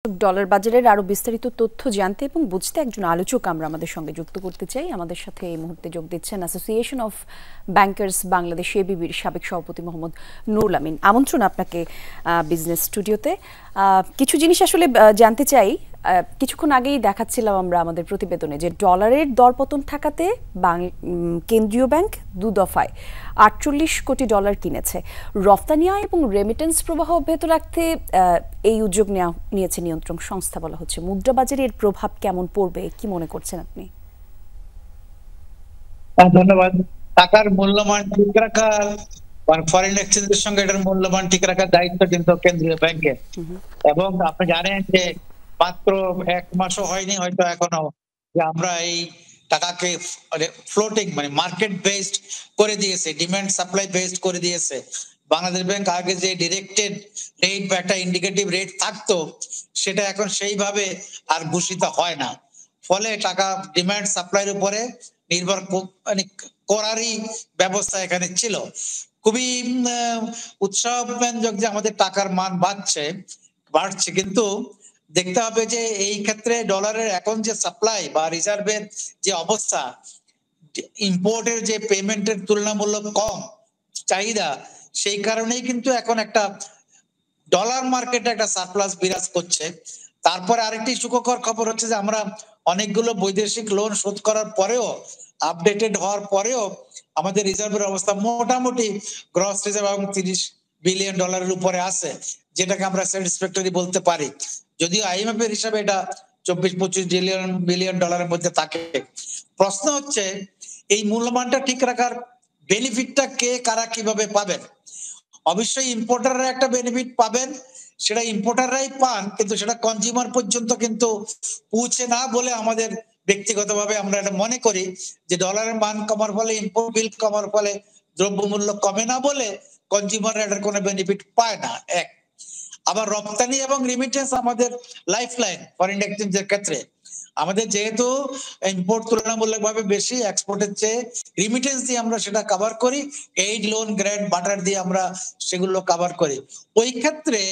Dollar বাজারের আরো বিস্তারিত তথ্য জানতে এবং বুঝতে একজন আলোচক আমরা আমাদের সঙ্গে যুক্ত করতে চাই। আমাদের সাথে এই মুহূর্তে যোগ দিচ্ছেন অ্যাসোসিয়েশন অফ ব্যাংকার্স বাংলাদেশ এবিবির সাবেক সভাপতি মোহাম্মদ নুরুল আমিন। আমন্ত্রণ আপনাকে বিজনেস স্টুডিওতে। কিছু জিনিস আসলে জানতে চাই। কিছুক্ষণ আগেই দেখাচ্ছিলাম আমরা আমাদের প্রতিবেদনে যে ডলারের দরপতন ঠেকাতে কেন্দ্রীয় ব্যাংক দু দফায় ৪৮ কোটি ডলার কিনেছে। রফতানি আয় এবং রেমিটেন্স প্রবাহ অব্যাহত রাখতে এই উদ্যোগ নিয়েছে নিয়ন্ত্রক সংস্থা বলা হচ্ছে। মুদ্রা বাজারে এর প্রভাব কেমন পড়বে কি মনে করছেন আপনি? ধন্যবাদ। টাকার মূল্যমান ঠিক রাখা, ফরেন এক্সচেঞ্জের সঙ্গে এটার মূল্যমান ঠিক রাখার দায়িত্ব কিন্তু কেন্দ্রীয় ব্যাংকের। এবং আপনি জানেন যে মাত্র ১ মাসও হয়নি হয়তো এখনো যে আমরা এই টাকাকে ফ্লোটিং মানে মার্কেট বেসড করে দিয়েছে, ডিমান্ড সাপ্লাই বেসড করে দিয়েছে। বাংলাদেশ ব্যাংক আগে যে ডিরেক্টেড রেট বা একটা ইন্ডিকেটিভ রেট থাকতো সেটা এখন সেইভাবে আর ঘোষিত হয় না। ফলে টাকা ডিমান্ড সাপ্লাইয়ের উপরে নির্ভর মানে করারই ব্যবস্থা এখানে ছিল। খুবই উৎসাহব্যঞ্জক যে আমাদের টাকার মান বাড়ছে, কিন্তু দেখতে হবে যে এই ক্ষেত্রে ডলারের এখন যে সাপ্লাই বা রিজার্ভের যে অবস্থা, ইম্পোর্টের যে পেমেন্টের তুলনামূলক কম চাহিদা, সেই কারণেই কিন্তু এখন একটা ডলার মার্কেটে একটা সারপ্লাস বিরাজ করছে। তারপরে আরেকটি সুখকর খবর হচ্ছে যে আমরা অনেকগুলো বৈদেশিক লোন শোধ করার পরেও, আপডেটেড হওয়ার পরেও আমাদের রিজার্ভের অবস্থা মোটামুটি গ্রস রিজার্ভ এবং ৩০ বিলিয়ন ডলারের উপরে আছে, যেটাকে আমরা স্যাটিসফ্যাক্টরি বলতে পারি। যদিও আইএমএফ এর হিসাবে এটা ২৪-২৫ বিলিয়ন ডলারের মধ্যে থাকে। প্রশ্ন হচ্ছে এই মূল্যমানটা ঠিক রাখার বেনিফিটটা কে কারা কিভাবে পাবেন? অবশ্যই ইম্পোর্টাররা একটা বেনিফিট পাবেন, সেটা ইম্পোর্টাররাই পান, কিন্তু সেটা কনজিউমার পর্যন্ত কিন্তু পৌঁছে না বলে আমাদের ব্যক্তিগতভাবে আমরা এটা মনে করি যে ডলারের মান কমার ফলে, ইম্পোর্ট বিল কমার ফলে দ্রব্যমূল্য কমে না বলে কনজিউমাররা এটার কোনো বেনিফিট পায় না। এক, আবার রপ্তানি এবং রিমিটেন্স আমাদের লাইফলাইন ফরেন এক্সচেঞ্জের ক্ষেত্রে। আমাদের যেহেতু ইম্পোর্ট তুলনামূলকভাবে বেশি, এক্সপোর্টের চেয়ে রিমিটেন্স দিয়ে আমরা সেটা কভার করি, এইড লোন গ্র্যান্ট বাটার দিয়ে আমরা সেগুলো কভার করি। ওই ক্ষেত্রে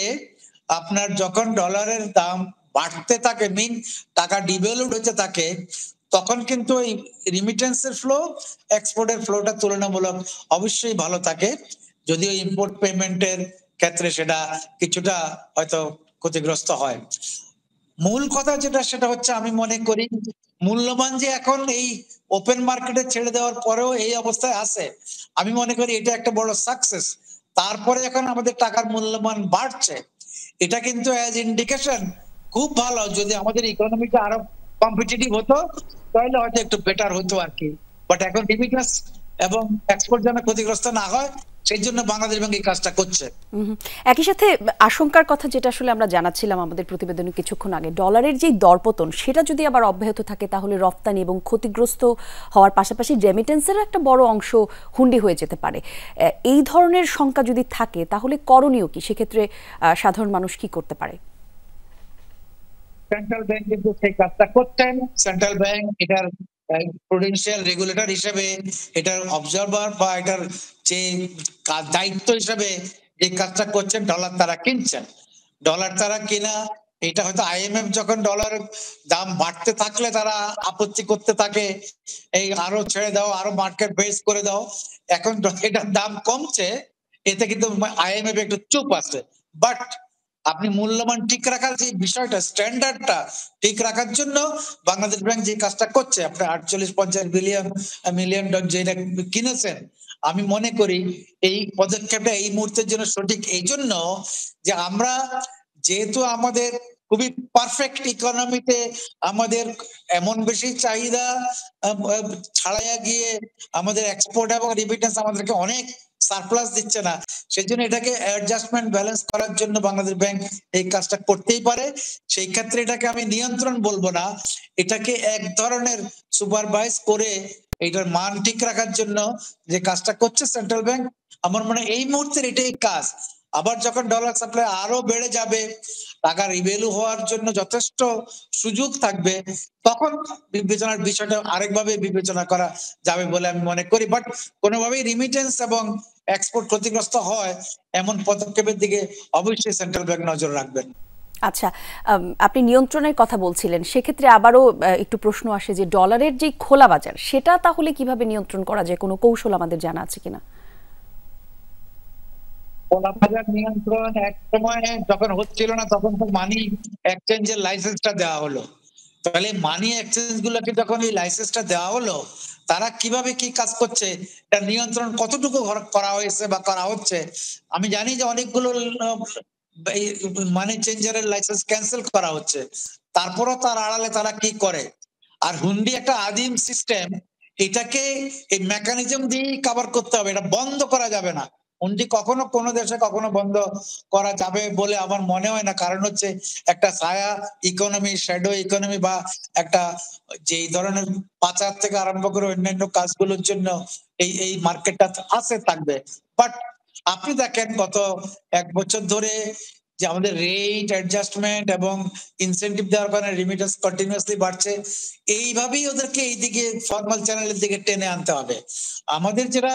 আপনার যখন ডলারের দাম বাড়তে থাকে, মিন টাকা ডিভ্যালুড হতে থাকে, তখন কিন্তু এই রিমিটেন্সের ফ্লো, এক্সপোর্টের ফ্লোটা তুলনামূলক অবশ্যই ভালো থাকে। যদিও ইম্পোর্ট পেমেন্টের ক্ষেত্রে সেটা কিছুটা হয়তো ক্ষতিগ্রস্ত হয়। মূল কথা যেটা সেটা হচ্ছে আমি মনে করি মূল্যবান যে এখন এই ওপেন মার্কেটে ছেড়ে দেওয়ার পরেও এই অবস্থায় আছে, আমি মনে করি এটা একটা বড় সাকসেস। তারপরে এখন আমাদের টাকার মূল্যমান বাড়ছে, এটা কিন্তু অ্যাজ ইন্ডিকেশন খুব ভালো। যদি আমাদের ইকোনমিটা আরো কম্পিটিটিভ হতো তাহলে হয়তো একটু বেটার হতো আর কি। বাট এখন রিমিটেন্স এবং এক্সপোর্ট যেন ক্ষতিগ্রস্ত না হয় সেই জন্য বাংলাদেশ ব্যাংক এই কাজটা করছে। একই সাথে আশঙ্কার কথা যেটা আসলে আমরা জানাচ্ছিলাম আমাদের প্রতিবেদনে কিছুক্ষণ আগে, ডলারের যে দরপতন সেটা যদি আবার অব্যাহত থাকে তাহলে রপ্তানি এবং ক্ষতিগ্রস্ত হওয়ার পাশাপাশি রেমিটেন্সের একটা বড় অংশ হুন্ডি হয়ে যেতে পারে। এই ধরনের শঙ্কা যদি থাকে তাহলে করণীয় কি? সেক্ষেত্রে সাধারণ মানুষ কি করতে পারে? সেন্ট্রাল ব্যাংক কিন্তু সেই কাজটা করছেন। সেন্ট্রাল ব্যাংক এটার প্রুডেন্সিয়াল রেগুলেটর হিসেবে, এটার অবজারভার বা এটার যে দায়িত্ব হিসেবে যে কাজটা করছেন, ডলার তারা কিনছেন। ডলার তারা কিনা, এটা হয়তো আইএমএফ যখন ডলারের দাম বাড়তে থাকলে তারা আপত্তি করতে থাকে, এই আরো ছেড়ে দাও, আরো মার্কেট বেস করে দাও। এখন এটার দাম কমছে, এতে কিন্তু আইএমএফ একটু চুপ আছে। বাট আপনি মূল্যমান ঠিক রাখার যে বিষয়টা, স্ট্যান্ডার্ডটা ঠিক রাখার জন্য বাংলাদেশ ব্যাংক যে কাজটা করছে, আপনি ৪৮-৫০ মিলিয়ন যেটা কিনেছেন, আমি মনে করি এই পদক্ষেপটা এই মুহূর্তের জন্য সঠিক। এই জন্য যে আমরা যেহেতু আমাদের খুবই পারফেক্ট ইকোনমিতে আমাদের এমন বেশি চাহিদা ছাড়াইয়া গিয়ে আমাদের এক্সপোর্ট এবং রিমিটেন্স আমাদেরকে অনেক সারপ্লাস দিচ্ছে না, সেজন্য এটাকে অ্যাডজাস্টমেন্ট ব্যালেন্স করার জন্য বাংলাদেশ ব্যাংক এই কাজটা করতেই পারে। সেই ক্ষেত্রে এটাকে আমি নিয়ন্ত্রণ বলবো না, এটাকে এক ধরনের সুপারভাইজ করে এটার মান ঠিক রাখার জন্য যে কাজটা করছে সেন্ট্রাল ব্যাংক, আমার মনে হয় এই মুহূর্তের এটাই কাজ। আবার যখন ডলার সাপ্লাই আরো বেড়ে যাবে, টাকা রিভ্যালু হওয়ার জন্য যথেষ্ট সুযোগ থাকবে, তখন বিবেচনার বিষয়টা আরেকভাবে বিবেচনা করা যাবে বলে আমি মনে করি। বাট কোনোভাবেই রিমিটেন্স এবং এক্সপোর্ট ক্ষতিগ্রস্ত হয় এমন পদক্ষেপের দিকে অবশ্যই সেন্ট্রাল ব্যাংক নজর রাখবেন। আচ্ছা, আপনি নিয়ন্ত্রণের কথা বলছিলেন, সেক্ষেত্রে আবারও একটু প্রশ্ন আসে যে ডলারের যে খোলা বাজার সেটা তাহলে কিভাবে নিয়ন্ত্রণ করা যায়, কোনো কৌশল আমাদের জানা আছে কিনা? খোলা বাজার নিয়ন্ত্রণ এক সময় যখন হচ্ছিল না তখন তো মানি এক্সচেঞ্জের লাইসেন্সটা দেওয়া হলো। তাহলে মানি এক্সচেঞ্জ গুলোকে যখন এই লাইসেন্সটা দেওয়া হলো, তারা কিভাবে কি কাজ করছে, তার নিয়ন্ত্রণ কতটুকু করা হয়েছে বা করা হচ্ছে। আমি জানি যে অনেকগুলো মানি চেঞ্জারের লাইসেন্স ক্যান্সেল করা হচ্ছে, তারপরও তার আড়ালে তারা কি করে। আর হুন্ডি একটা আদিম সিস্টেম, এটাকে এই মেকানিজম দিয়ে কভার করতে হবে, এটা বন্ধ করা যাবে না। হুন্ডি কখনো কোনো দেশে কখনো বন্ধ করা যাবে বলে আমার মনে হয় না, কারণ হচ্ছে একটা ছায়া ইকোনমি, শ্যাডো ইকোনমি বা একটা যে ধরনের পাচার থেকে আরম্ভ করে অন্যান্য কাজগুলোর জন্য এই এই মার্কেটটা আছে, থাকবে। বাট আপনি দেখেন গত 1 বছর ধরে যে আমাদের রেট অ্যাডজাস্টমেন্ট এবং ইনসেনটিভ দেওয়ার কারণে রিমিটেন্স কন্টিনিউয়াসলি বাড়ছে। এইভাবেই ওদেরকে এইদিকে ফর্মাল চ্যানেলের দিকে টেনে আনতে হবে। আমাদের যেটা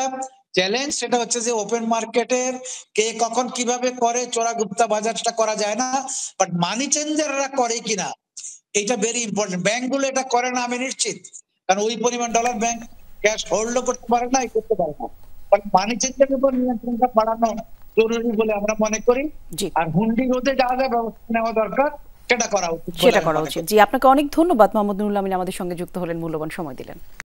চ্যালেঞ্জ সেটা হচ্ছে যে ওপেন মার্কেটের কে কখন কিভাবে করে চোরাগুপ্তা বাজারটা করা যায় না, বাট মানি চেঞ্জাররা করে কিনা এটা ভেরি ইম্পর্টেন্ট। ব্যাংকগুলো এটা করে না আমি নিশ্চিত, কারণ ওই পরিমাণ ডলার ব্যাংক ক্যাশ হোল্ডও করতে পারে না, করতে পারে না। মানি চেঞ্জারের উপর নিয়ন্ত্রণটা বাড়ানো জরুরি বলে আমরা মনে করি। জি, আর হুন্ডি রোধে যা যা ব্যবস্থা নেওয়া দরকার সেটা করা উচিত। সেটা করা উচিত। জি, আপনাকে অনেক ধন্যবাদ মোহাম্মদ নুরুল আমিন, আমাদের সঙ্গে যুক্ত হলেন, মূল্যবান সময় দিলেন।